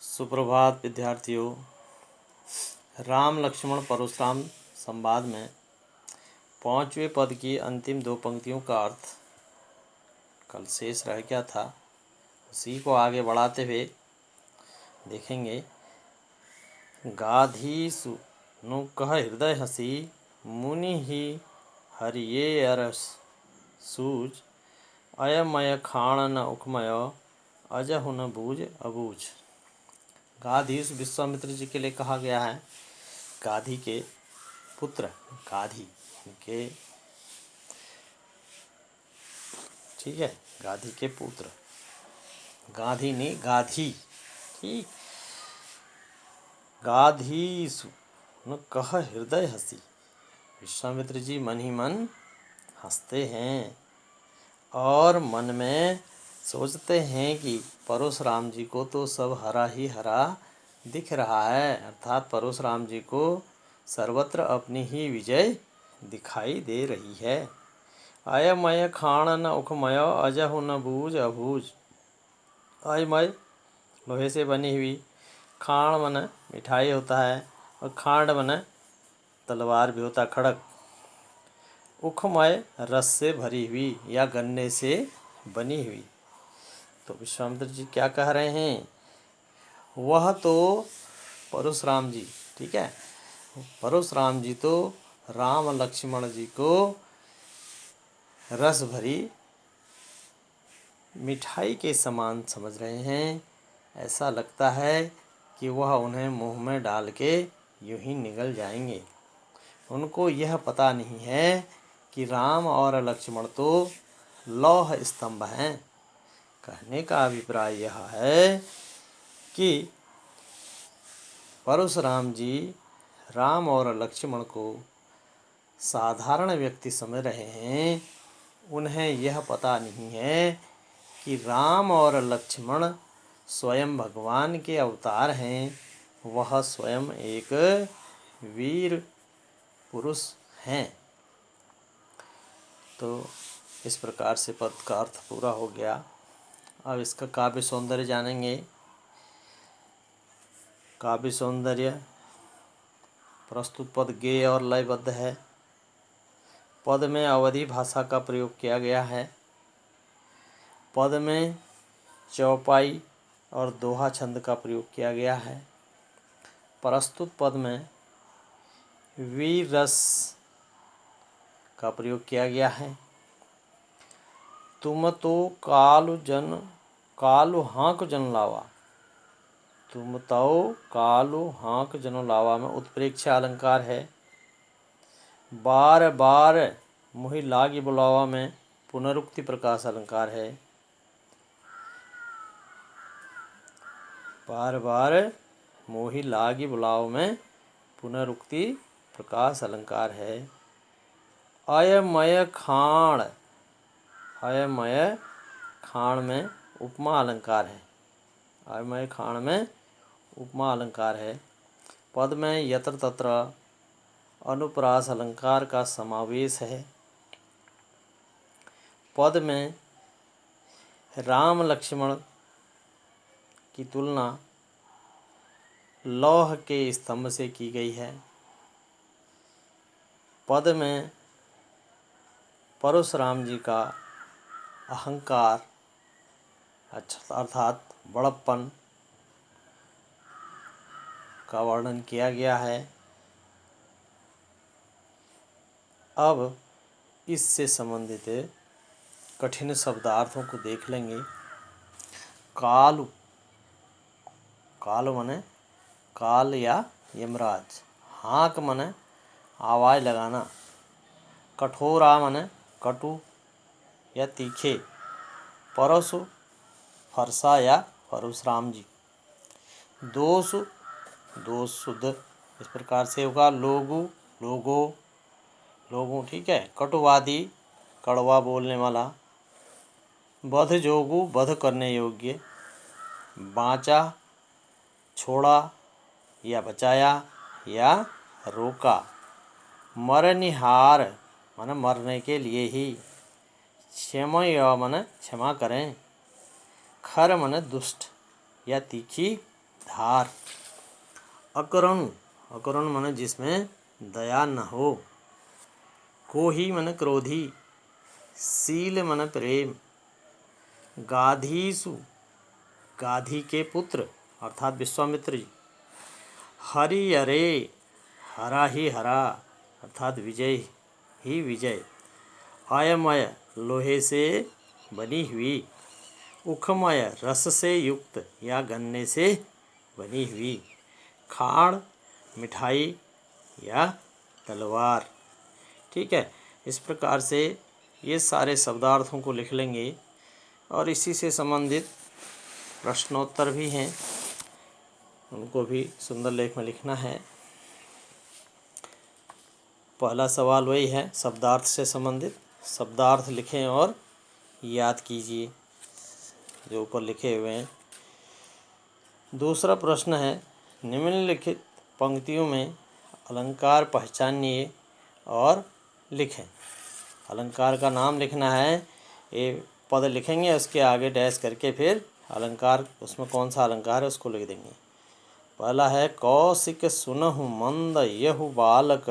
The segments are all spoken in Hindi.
सुप्रभात विद्यार्थियों। राम लक्ष्मण परशुराम संवाद में 5वें पद की अंतिम 2 पंक्तियों का अर्थ कल शेष रह गया था, उसी को आगे बढ़ाते हुए देखेंगे। गाधीसु नु कह हृदय हसी मुनि ही हरिये अरस सूझ अयमय खाण न उखमय अजहु न बूझ अबूझ। गाधीस विश्वामित्र जी के लिए कहा गया है। गाधी के पुत्र गाधी के, ठीक है, गाधी के पुत्र, गाधी नहीं गाधी, ठीक। गाधीसु न कह हृदय हसी, विश्वामित्र जी मन ही मन हंसते हैं और मन में सोचते हैं कि परशुराम जी को तो सब हरा ही हरा दिख रहा है, अर्थात परशुराम जी को सर्वत्र अपनी ही विजय दिखाई दे रही है। अयमय खाण न उखमय अजहु न बूझ अबूझ। अयमय लोहे से बनी हुई, खाण मन मिठाई होता है और खांड मन तलवार भी होता, खड़क। उखमय रस से भरी हुई या गन्ने से बनी हुई। तो विश्वामित्र जी क्या कह रहे हैं, वह तो परशुराम जी, ठीक है, परशुराम जी तो राम लक्ष्मण जी को रस भरी मिठाई के समान समझ रहे हैं। ऐसा लगता है कि वह उन्हें मुंह में डाल के यूं ही निगल जाएंगे। उनको यह पता नहीं है कि राम और लक्ष्मण तो लौह स्तंभ हैं। कहने का अभिप्राय यह है कि परशुराम जी राम और लक्ष्मण को साधारण व्यक्ति समझ रहे हैं। उन्हें यह पता नहीं है कि राम और लक्ष्मण स्वयं भगवान के अवतार हैं। वह स्वयं एक वीर पुरुष हैं। तो इस प्रकार से पद का अर्थ पूरा हो गया। अब इसका काव्य सौंदर्य जानेंगे। काव्य सौंदर्य प्रस्तुत पद गेय और लयबद्ध है। पद में अवधी भाषा का प्रयोग किया गया है। पद में चौपाई और दोहा छंद का प्रयोग किया गया है। प्रस्तुत पद में वीर रस का प्रयोग किया गया है। तुम तो कालु हाँक जन लावा, तुम तो कालु हाँक जन लावा में उत्प्रेक्षा अलंकार है। बार बार मुहि लागी बुलावा में पुनरुक्ति प्रकाश अलंकार है। बार बार मोहि लागी बुलाव में पुनरुक्ति प्रकाश अलंकार है। अयमय खाण, अयमय खाण में उपमा अलंकार है। अयमय खाण में उपमा अलंकार है। पद में यत्र तत्र अनुप्रास अलंकार का समावेश है। पद में राम लक्ष्मण की तुलना लौह के स्तंभ से की गई है। पद में परशुराम जी का अहंकार अर्थात बड़प्पन का वर्णन किया गया है। अब इससे संबंधित कठिन शब्दार्थों को देख लेंगे। कालु, काल मने काल या यमराज। हाँक मने आवाज़ लगाना। कठोरा मने कटु या तीखे। परशु फरसा या परशुराम जी। दोष, दोष शुद्ध इस प्रकार से होगा। लोगु, लोगो, लोगों, ठीक है। कटुवादी, कड़वा बोलने वाला। बध जोगु, बध करने योग्य। बाँचा, छोड़ा या बचाया या रोका। मरनिहार माने मरने के लिए ही। क्षमय माने क्षमा करें। खर माने दुष्ट या तीखी धार। अकरुण, अकरुण माने जिसमें दया न हो। कोही माने क्रोधी। शील माने प्रेम। गाधीसु, गाधी के पुत्र अर्थात विश्वामित्र जी। हरिहरे, हरा ही हरा अर्थात विजय ही विजय। अयमय, लोहे से बनी हुई। उखमय, रस से युक्त या गन्ने से बनी हुई। खाड़, मिठाई या तलवार। ठीक है, इस प्रकार से ये सारे शब्दार्थों को लिख लेंगे और इसी से संबंधित प्रश्नोत्तर भी हैं, उनको भी सुंदर लेख में लिखना है। पहला सवाल वही है शब्दार्थ से संबंधित, शब्दार्थ लिखें और याद कीजिए जो ऊपर लिखे हुए हैं। दूसरा प्रश्न है निम्नलिखित पंक्तियों में अलंकार पहचानिए और लिखें। अलंकार का नाम लिखना है, ये पद लिखेंगे उसके आगे डैश करके फिर अलंकार, उसमें कौन सा अलंकार है उसको लिख देंगे। पहला है कौशिक सुनहु मंद यहु बालक,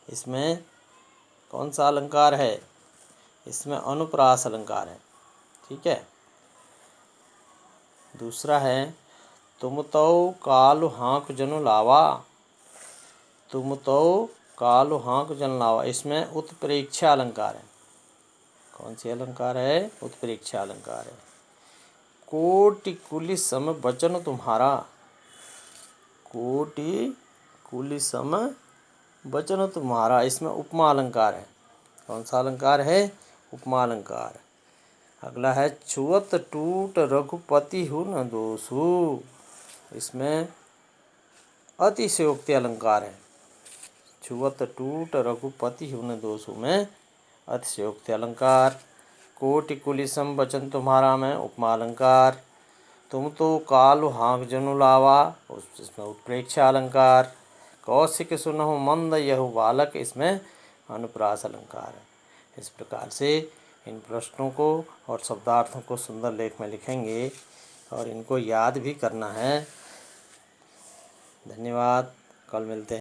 इसमें कौन सा अलंकार है, इसमें अनुप्रास अलंकार है। ठीक है। दूसरा है तुम तो कालु हाँक जनु लावा, तुम तो कालु हाँक जन लावा, इसमें उत्प्रेक्षा अलंकार है। कौन सी अलंकार है, उत्प्रेक्षा अलंकार है। कोटि कुलि सम वचन तुम्हारा, कोटि कुलि सम वचन तुम्हारा, इसमें उपमा अलंकार है। कौन सा अलंकार है, उपमा अलंकार। अगला है छुअत टूट रघुपति हूँ न दोषु, इसमें अतिशयोक्ति अलंकार है। छुअत टूट रघुपति हूँ न दोषु में अतिशयोक्ति अलंकार। कोटि कुलिसम वचन तुम्हारा में उपमा अलंकार। तुम तो कालु हाँक जनु लावा, इसमें उत्प्रेक्षा अलंकार। कौशिक सुनहु मंद यहु बालक, इसमें अनुप्रास अलंकार है। इस प्रकार से इन प्रश्नों को और शब्दार्थों को सुंदर लेख में लिखेंगे और इनको याद भी करना है। धन्यवाद, कल मिलते हैं।